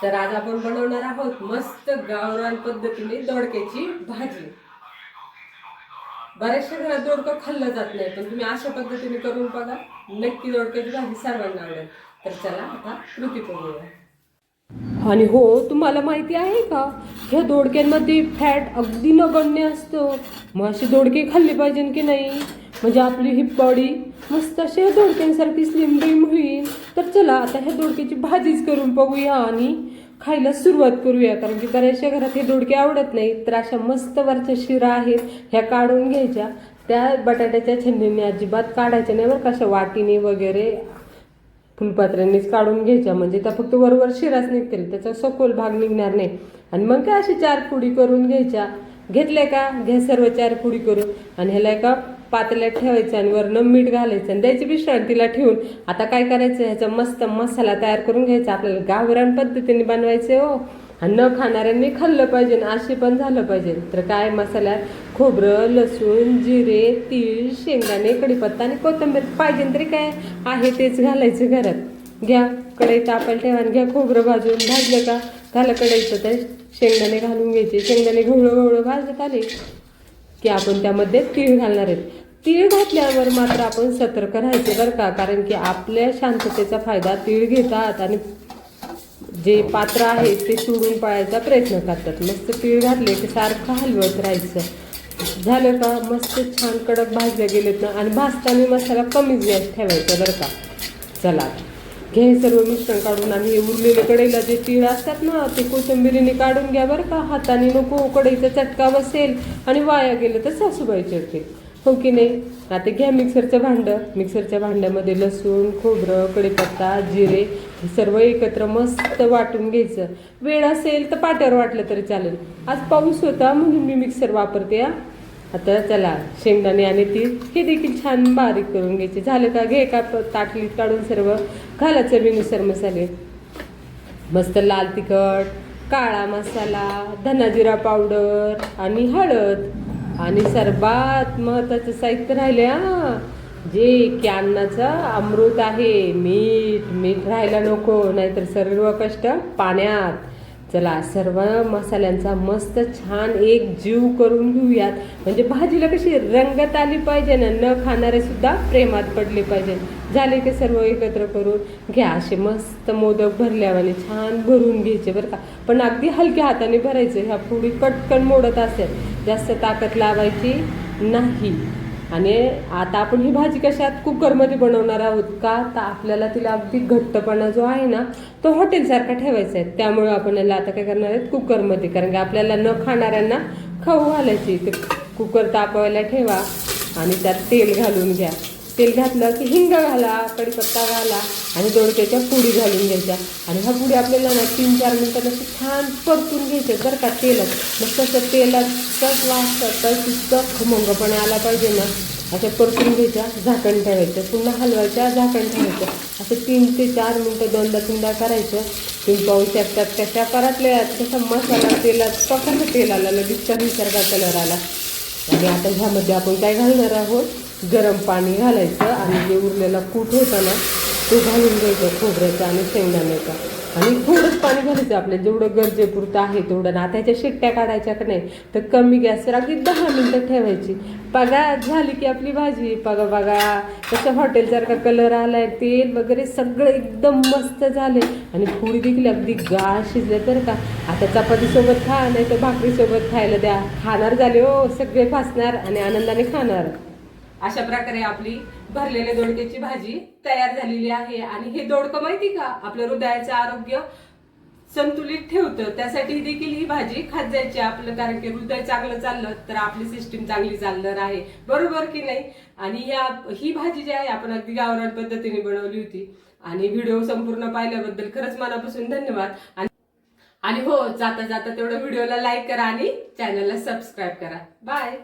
तर आज आपण बनवणार आहोत मस्त गावरान पद्धतीने दोडक्याची भाजी। बऱ्याचशा घरात दोडकं खाल्लं जात नाही, पण तुम्ही अशा पद्धतीने करून बघा, नक्की दोडक्याची भाजी सर्वांना आवडेल। तर चला आता कृती बघूया। आणि हो, तुम्हाला माहिती आहे का, ह्या दोडक्यांमध्ये फॅट अगदी नगण्य असतं। मग अशी दोडके खाल्ली पाहिजे की नाही, म्हणजे आपली ही बॉडी मस्त अशा दोडक्यांसारखी स्लिम बिम होईल। तर चला आता ह्या दोडक्याची भाजीच करून बघूया आणि खायला सुरुवात करूया, कारण की बऱ्याचशा घरात हे दोडके आवडत नाही। तर अशा मस्त वरच्या शिरा आहेत ह्या काढून घ्यायच्या, त्या बटाट्याच्या छन्नीने अजिबात काढायच्या नाही बरं, कशा वाटीने वगैरे फुलपात्र्यांनीच काढून घ्यायच्या, म्हणजे त्या फक्त वरवर शिराच निघतील, त्याचा सखोल भाग निघणार नाही। आणि मग काय अशी 4 फोडी करून घ्यायच्या। घेतल्या का, घ्या सर्व 4 फोडी करून आणि ह्याला एका पातेल्यात ठेवायचं आणि वरनं मीठ घालायचं आणि द्यायची विश्रांतीला ठेवून। आता काय करायचं, ह्याचा मस्त मसाला तयार करून घ्यायचा। आपल्याला गावरान पद्धतीने बनवायचे हो, आणि न खाणाऱ्यांनी खाल्लं पाहिजे, असे पण झालं पाहिजे। तर काय मसाल्यात खोबरं, लसूण, जिरे, तीळ, शेंगदाणे, कढीपत्ता आणि कोथिंबीर पाहिजे तरी काय आहे तेच घालायचं घरात। घ्या कढई तापायला ठेवा आणि घ्या खोबरं भाजलं का घाला कढईचं, तर शेंगदाणे घालून घ्यायचे। शेंगदाणे गवळं भाजत आले की आपण त्यामध्ये तीळ घालणार आहेत। तीळ घातल्यावर मात्र आपण सतर्क राहायचं बरं का, कारण की आपल्या शांततेचा फायदा तीळ घेतात आणि जे पात्र आहे ते सोडून पळायचा प्रयत्न करतात। मस्त तीळ घातले की सारखं हलवत राहायचं। झालं का, मस्त छान कडक भाजले गेलेत ना, आणि भाजताना मसाला कमीच गॅस ठेवायचा बरं का। चला घे सर्व मिश्रण काढून, आणि हे उरलेले कढईला जे तीळ असतात ना, ते कोथिंबिरीने काढून घ्या बरं का, हाताने नको, कढईचा चटका बसेल आणि वाया गेलं तर सासूबाई चिडतील, हो की नाही। आता घ्या मिक्सरचं भांडं, मिक्सरच्या भांड्यामध्ये लसूण, खोबरं, कढीपत्ता, जिरे हे सर्व एकत्र मस्त वाटून घ्यायचं। वेळ असेल तर पाट्यावर वाटलं तरी चालेल, आज पाऊस होता म्हणून मी मिक्सर वापरते। आता चला शेंगदाणे आणि तीळ हे देखील छान बारीक करून घ्यायचे। झालं का, घे एका ताटलीत काढून सर्व घाला चवीनुसार मसाले। मस्त लाल तिखट, काळा मसाला, धना जिरा पावडर आणि हळद, आणि सर्वात महत्त्वाचं साहित्य राहिले जे की अन्नाचं अमृत आहे, मीठ राहायला नको, नाहीतर सर्व कष्ट पाण्यात। चला सर्व मसाल्यांचा मस्त छान एक जीव करून घेऊयात, म्हणजे भाजीला कशी रंगत आली पाहिजे ना, न खाणारे सुद्धा प्रेमात पडले पाहिजे। झाले की सर्व एकत्र करून घ्या, असे मस्त मोदक भरल्यावाने छान भरून घ्यायचे बरं का, पण अगदी हलक्या हाताने भरायचं। ह्या पुढी कटकन मोडत असेल, जास्त ताकद लावायची नाही। आणि आता आपण ही भाजी कशात कुकरमध्ये बनवणार आहोत का, तर आपल्याला तिला अगदी घट्टपणा जो आहे ना तो हॉटेलसारखा ठेवायचा आहे। त्यामुळे आपण याला आता काय करणार आहेत कुकरमध्ये, कारण की आपल्याला न खाणाऱ्यांना खाऊ घालायची। ते कुकर तापवायला ठेवा आणि त्यात तेल घालून घ्या। तेल घातलं की हिंग घाला, कढीपत्ता घाला आणि दोडक्याच्या पुडी घालून घ्यायच्या। आणि ह्या पुडी आपल्याला ना 3-4 मिनिटात असं छान परतून घ्यायचं बरं का तेलात। मस्त असं तेलातच वास करतं, इतकं खमंगपणा आला पाहिजे ना, अशा परतून घ्यायच्या, झाकण ठेवायचं, पुन्हा हलवायच्या, झाकण ठेवायचं, असं 3 ते 4 मिनिटं 2दा-3दा करायचं। तुम्ही पाहू शकतात कशा परतल्या, कसा मसाला तेलात पकडलं, तेलाला लगेच चवीसारखा कलर आला। आणि आता ह्यामध्ये आपण काय घालणार आहोत, गरम पाणी घालायचं आणि जे उरलेला कूट होता ना तो घालून घ्यायचा खोबऱ्याचा आणि शेंगदाण्याचा, आणि थोडंच पाणी घालायचं आपल्याला जेवढं गरजेपुरतं आहे तेवढं। आता ह्याच्या शिट्ट्या काढायच्या का नाही, तर कमी गॅसवर अगदी 10 मिनिटं ठेवायची। बघा झाली की आपली भाजी, बघा तसं हॉटेलसारखा कलर आलाय, तेल वगैरे सगळं एकदम मस्त झाले, आणि पुडी देखील अगदी गाळ शिजले तर का। आता चपातीसोबत खा, नाही तर भाकरीसोबत खायला द्या, खाणार झाले हो सगळे, फासणार आणि आनंदाने खाणार। अशा प्रकारे आपली भरलेल्या दोडक्याची भाजी तयार झालेली आहे। आणि हे दोडकं माहिती का, आपलं हृदयाचं आरोग्य संतुलित ठेवतं, त्यासाठी देखील ही भाजी खात जायची आपलं, कारण की हृदय चांगलं चाललं तर आपली सिस्टीम चांगली चालणार आहे, बरोबर की नाही। आणि ही भाजी जी आहे आपण अगदी गावरान पद्धतीने बनवली होती। आणि व्हिडिओ संपूर्ण पाहिल्याबद्दल खरंच मनापासून धन्यवाद। आणि हो, जाता जाता तेवढं व्हिडिओला लाईक करा आणि चॅनलला सबस्क्राईब करा। बाय।